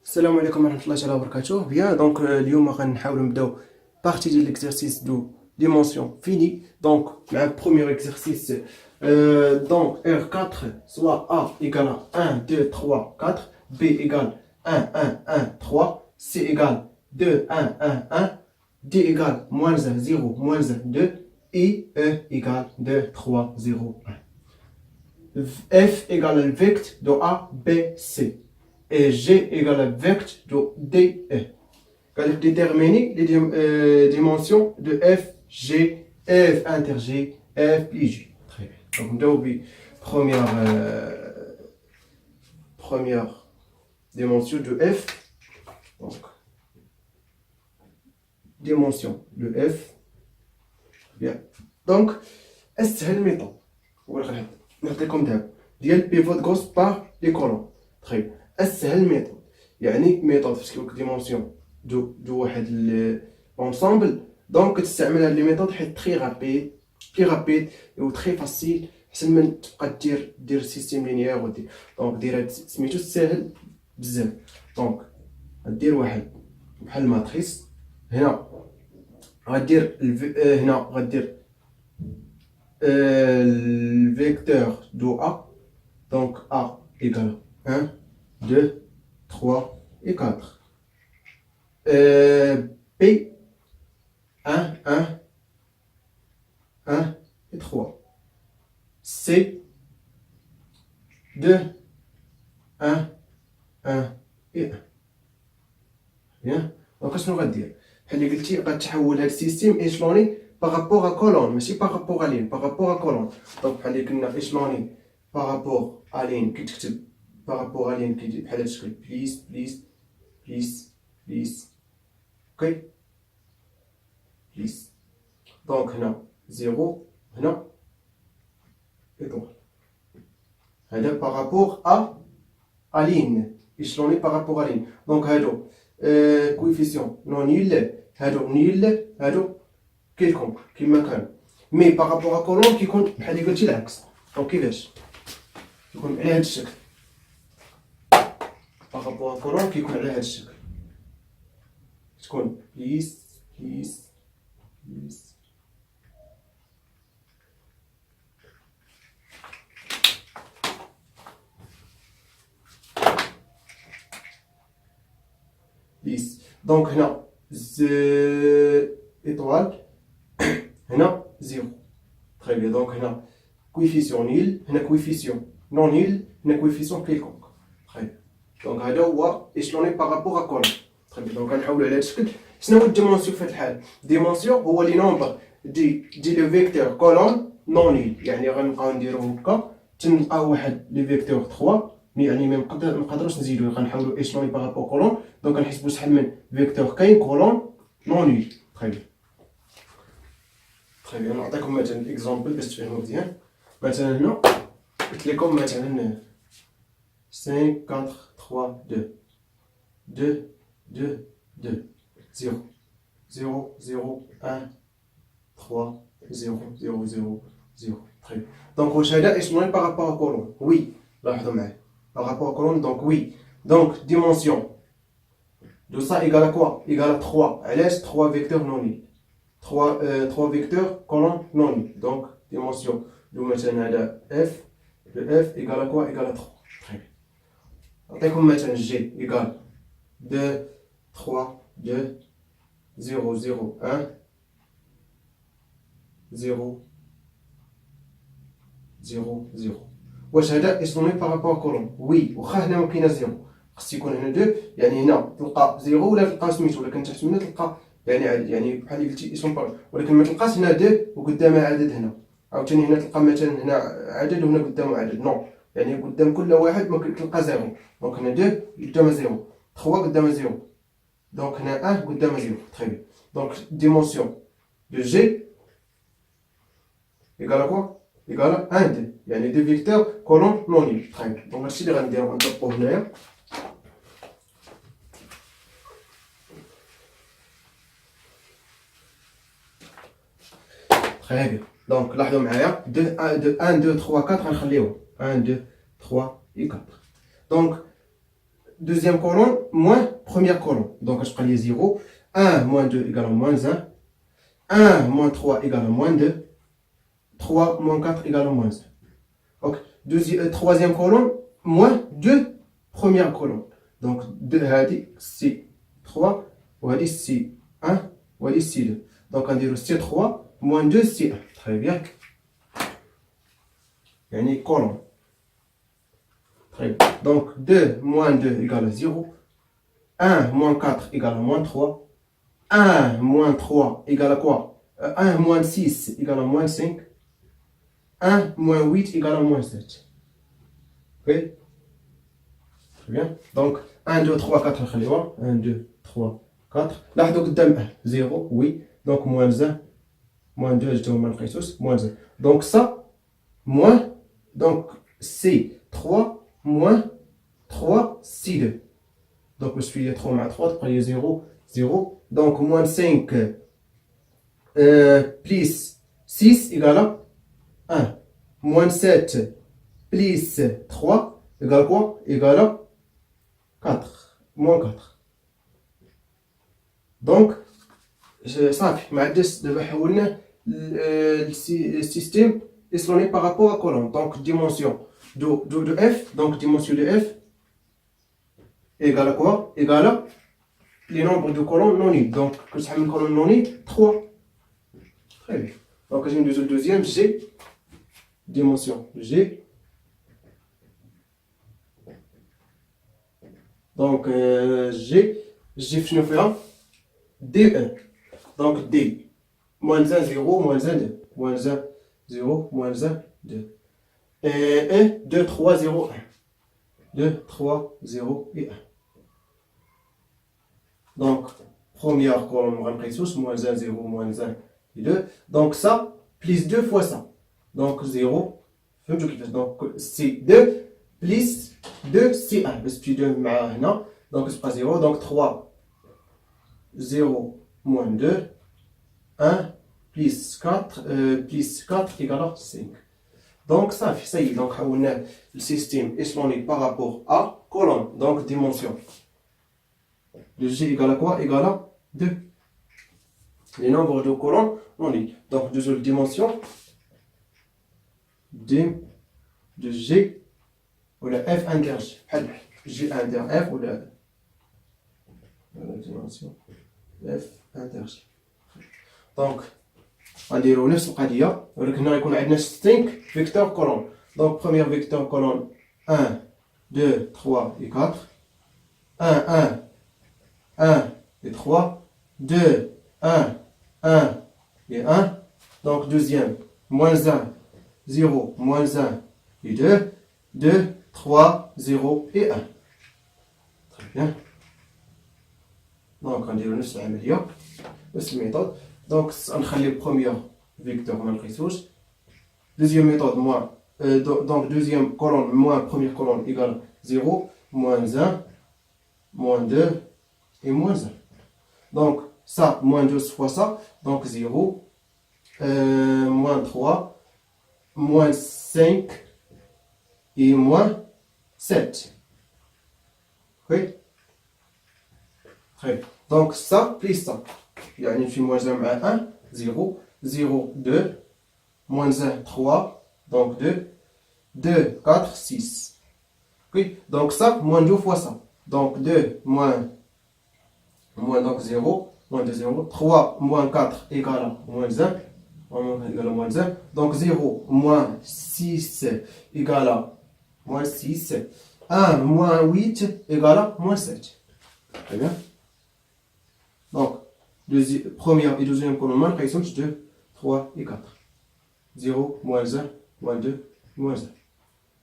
السلام عليكم ورحمة الله تعالى وبركاته. Bien, donc اليوم غنحاولوا نبداو partie ديال l'exercice de dimension finie. Donc مع premier exercice donc R4 soit A égale à 1 2 3 4, B égale 1 1 1 3, C égale 2 1 1 1, D égale moins 1 0 moins 1 2 et E égale 2 3 0 1. F égale le vecteur de A B C et G égale le vecteur de D E. Quand déterminer les dimensions de F, G, F inter G, F plus G. Très bien. Donc, nous avons première dimension de F. Donc, dimension de F. Bien. Donc, est-ce une méthode? نعطيكم دابا ديال بيفوت غوس بار لي كولون. طيب اسهل ميثود يعني ميثود فاش كيقولك ديمونسيون دو واحد لونسومبل دونك كتستعمل هاد لي ميثود حيت تري رابيد و تري فاسيل احسن من تبقى دير سيستيم لينيير ودير دونك دير هاد سميتو ساهل بزاف. دونك غدير واحد بحال الماتريس هنا غدير هنا غدير le vecteur de A, donc A égale 1, 2, 3 et 4. B, 1, 1, 1 et 3. C, 2, 1, 1 et 1. Bien. Donc, qu'est-ce qu'on va dire? بحال اللي قلتي غتحول هاد السيستيم ايشلوني par rapport à colonne, mais par rapport à ligne, par rapport à colonne. Donc, on a échelonné par rapport à ligne, par rapport à ligne, please, please, please, please. Ok? Please. Donc, on a 0, on a étoile. Par rapport à ligne, échelonné par rapport à ligne. Donc, coefficient non nul, nul, كيكون كيما كان مي بارابور ا كولون كيكون بحال اللي قلتي العكس. دونك كيفاش كيكون على هذا الشكل بارابور ا كولون كيكون على هذا الشكل تكون بليس بليس بليس بليس. دونك هنا étoile هنا 0. Très bien. Donc هنا coefficient nul هنا coefficient non nul هنا coefficient quelconque. Très bien. Donc هذا هو échelonné par rapport à colonne. Très bien. Donc غنحاولوا على هذا الشكل. شنو هو الديمونسيون في هذه الحاله؟ ديمونسيون هو لي نومبر دي لو فيكتور كولون نون نيل. يعني غنبقاو نديرو هكا تنلقاو واحد لي فيكتور 3 يعني ما نقدروش نزيدو غنحاولوا ايشلوني بارابور كولون. دونك غنحسبوا شحال من فيكتور كاين كولون نون نيل. Très bien. Très bien. نعطيكم مثلا اكزامبل باش تفهموا مزيان. مثلا هنا قلت لكم مثلا 5 4 3 2 2 2 2 0 0 0 1 3 0 0 0 0. Très bien. Donc واش هذا ايشلوني بارابور كولون؟ وي. لاحظوا معايا بارابور كولون. دونك وي. دونك ديمونسيون de ça égale à quoi? Égale à 3. Laisse 3 vecteurs non nuls. 3 vecteurs colonne non nuls. Donc, dimension de maintenant F. Le F égale à quoi? Égale à 3. Très bien. Après, comme maintenant G égale 2, 3, 2, 0, 0, 1, 0, 0, 0. واش هذا اسمه par rapport à colonne؟ وي. واخا هنا ما كاينه 0. خص يكون هنا 2 يعني هنا تلقى 0 ولا تلقى سميتو ولكن تحت منها تلقى يعني بحال اللي قلتي اسم بار ولكن ما تلقاش هنا 2 وقدامها عدد هنا عاوتاني هنا تلقى مثلا هنا عدد وهنا قدامه عدد نو يعني قدام كل واحد ما تلقى 0. دونك هنا 2 قدامها 0 3 قدامها 0 دونك هنا 1 قدامها 0. تري بيان. دونك ديمونسيون دو جي ايكال كوا ايكال 1 2 يعني دو فيكتور كولون نون نيل. تري بيان. دونك هادشي اللي غنديرو غنطبقوه هنايا. Très bien. Donc, là, de 1, 2, 3, 4, غنخليوهم 1, 2, 3 et 4. Donc, deuxième colonne moins première colonne. Donc, je prends les 0. 1 moins 2 égale à moins 1. 1 moins 3 égale à moins 2. 3 moins 4 égale à moins 1. Donc, troisième colonne moins 2 première colonne. Donc, 2 c'est 3, c'est 1, c'est 2. Donc, on dit c'est 3 moins 2 c'est 1. Très bien. Il y a une colonne. Très bien. Donc, 2 moins 2 égale à 0. 1 moins 4 égale à moins 3. 1 moins 3 égale à quoi? 1 moins 6 égale à moins 5. 1 moins 8 égale à moins 7. Ok? Très bien. Donc, 1, 2, 3, 4, 1, 2, 3, 4. Là, donc, 0, oui. Donc, moins 1. Moins 2, je te remarque tous. Moins 1. Donc, ça, moins. Donc, c'est 3 moins 3, c'est 2. Donc, je suis 3 moins 3, tu prends 0, 0. Donc, moins 5 plus 6 égale à 1. Moins 7 plus 3 égale à quoi? Égale à 4. Moins 4. Donc, صافي ما عندناش دابا حولنا السيستيم échelonné par rapport à colonne. Donc, dimension de f, donc dimension de f égale à quoi? Égale à les nombres de colonnes non nuls. Donc, que ça une colonne non nulle? 3. Très bien. Donc, j'ai une deuxième, G, dimension G. Donc, G je fais un D1. Donc, D, moins 1, 0, moins 1, 2. Moins 1, 0, moins 1, 2. Et 1, 2, 3, 0, 1. 2, 3, 0 et 1. Donc, première colonne, moins 1, 0, moins 1 et 2. Donc, ça, plus 2 fois ça. Donc, 0. Donc, c'est 2 plus 2, c'est 1. Parce que 2, maintenant. Donc, c'est pas 0. Donc, 3, 0, moins 2. 1 plus 4 égale à 5. Donc, ça y est. Donc, on a le système échelonné par rapport à colonne. Donc, dimension. Le G égale à quoi? Égale à 2. Les nombres de colonnes non nuls. Donc, deuxième dimension de G ou la F inter G. G inter F ou la dimension F inter G. Donc, غنديرو نفس القضية ولكن هنا يكون عندنا 5 فيكتور كولون. Donc, premier vecteur colonne 1, 2, 3 et 4. 1, 1, 1 et 3. 2, 1, 1 et 1. Donc, deuxième, moins 1, 0, moins 1 et 2. 2, 3, 0 et 1. Très bien. Donc, on dit نفس العملية نفس الميثode. Donc, on va le premier vecteur, deuxième méthode, moins, donc deuxième colonne, moins première colonne égale 0, moins 1, moins 2 et moins 1. Donc, ça, moins 2 fois ça, donc 0, moins 3, moins 5 et moins 7. Oui? Très bien. Donc, ça plus ça. يعني في moins 1 مع 1 0 0 2 moins 1 3 donc 2 2 4 6. Oui, donc ça moins 2 fois ça. Donc 2 moins donc 0 moins 2 0 3 moins 4 égale à moins 1 égale à moins 1. Donc 0 moins 6 égale à moins 6. 1 moins 8 égale à moins 7. Très bien. Donc première et deuxième colonne, moins 2, 3 et 4. 0, moins 1, moins 2, moins 1.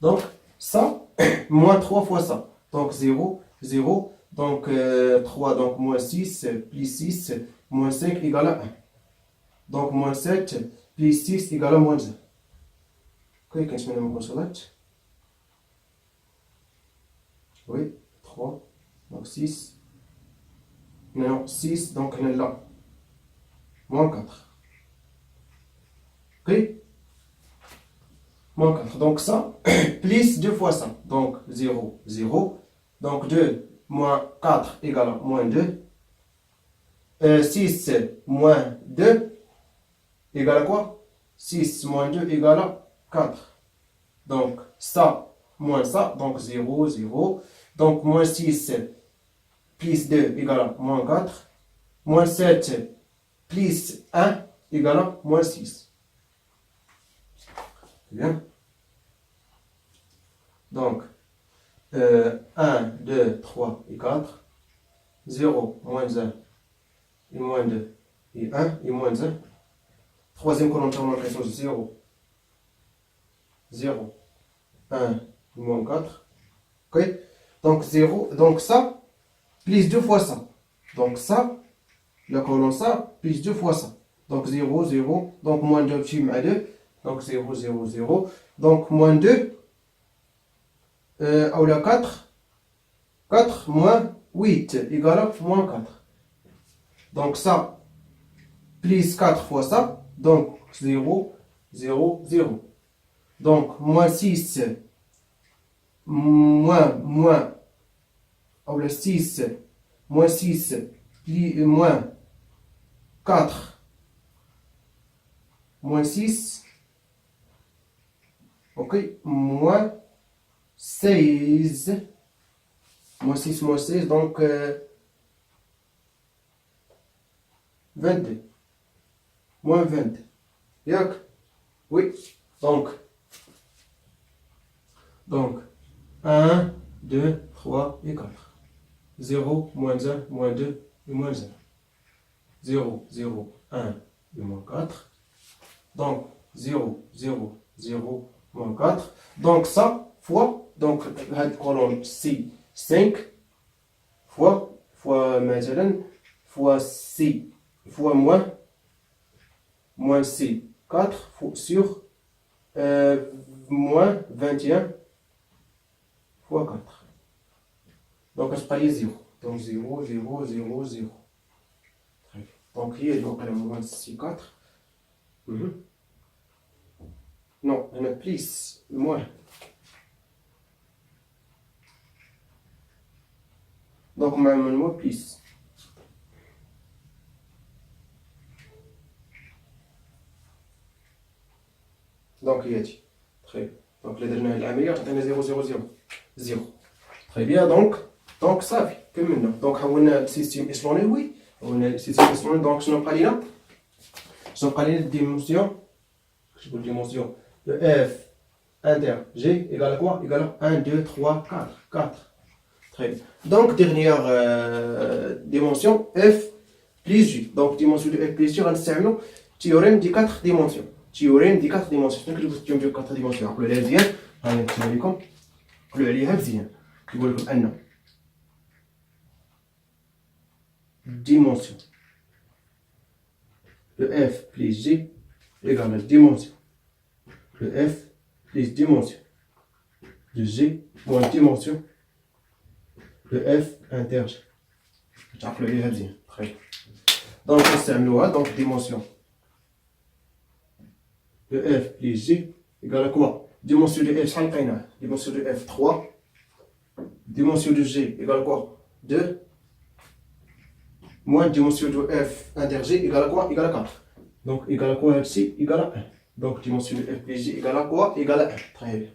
Donc, ça, moins 3 fois ça. Donc, 0, 0. Donc, 3, donc moins 6, plus 6, moins 5 égale à 1. Donc, moins 7, plus 6 égale à moins 1. Ok, qu'est-ce que nous avons? Oui, 3, donc 6. Non, 6, donc on est là. Moins 4. Ok? Moins 4. Donc ça, plus 2 fois ça. Donc 0, 0. Donc 2 moins 4 égale à moins 2. 6 moins 2 égale à quoi? 6 moins 2 égale à 4. Donc, ça moins ça, donc 0, 0. Donc, moins 6 plus 2 égale à moins 4. Moins 7 plus 1 égale à moins 6. Bien. Donc, 1, 2, 3 et 4. 0, moins 1 et moins 2 et 1 et moins 1. Troisième colonne de quelque chose, 0, 0, 1 et moins 4. Ok? Donc 0, donc ça, plus 2 fois ça. Donc ça, la colonne ça, plus 2 fois ça. Donc 0, 0, donc moins 2 petit à 2. Donc 0, 0, 0. Donc moins 2, ou la 4, 4 moins 8 égale à moins 4. Donc ça, plus 4 fois ça, donc 0, 0, 0. Donc moins 6, moins, ou la 6, moins 6, plus, moins 4, moins 6, ok, moins 16, moins 6, moins 16, donc 22. Moins 20. Yak? Oui. Donc 1, 2, 3 et 4. 0, moins 1, moins 2 et moins 1. 0, 0, 1 et moins 4. Donc 0, 0, 0, moins 4. Donc ça, fois, donc la colonne C, 5, fois maintenant, fois C, fois moins C, 4 sur moins 21 fois 4. Donc, je paye 0. Donc, 0, 0, 0, 0. Très bien. Donc, il y a donc moins C, 4. Non, il y en a plus, moins. Donc, même moins plus. Donc, il y a dit. Très bien. Donc, les derniers l'améliorer, on a 0, 0, 0. 0. Très bien, donc ça fait que maintenant. Donc, on a le système échelonné, oui. On a le système échelonné, donc je n'en parle là. Je n'en parle de dimension. Je vous dimension. Le F inter G égale à quoi? Égale à 1, 2, 3, 4. 4. Très bien. Donc, dernière dimension, F plus G. Donc, dimension de F plus G, on a le théorème des 4 dimensions. Théorème des 4 dimensions. C'est que vous avez 4 dimensions. Après, les liens, on va vous le lire مزيان كيقول لكم ان dimension de f plus g égale à dimension de f plus dimension de g moins dimension de f inter g. تعرفوا عليها مزيان. très bien. donc نستعملوها donc dimension de f plus g égale à quoi? Dimension de f, شحال لقيناه؟ dimension de f 3. Dimension de g égale à quoi? 2. Moins dimension de f inter g égale à quoi? Égale à 4. Donc égale à quoi ici? Égale à 1. Donc dimension de f plus g égale à quoi? Égale à 1. Très bien.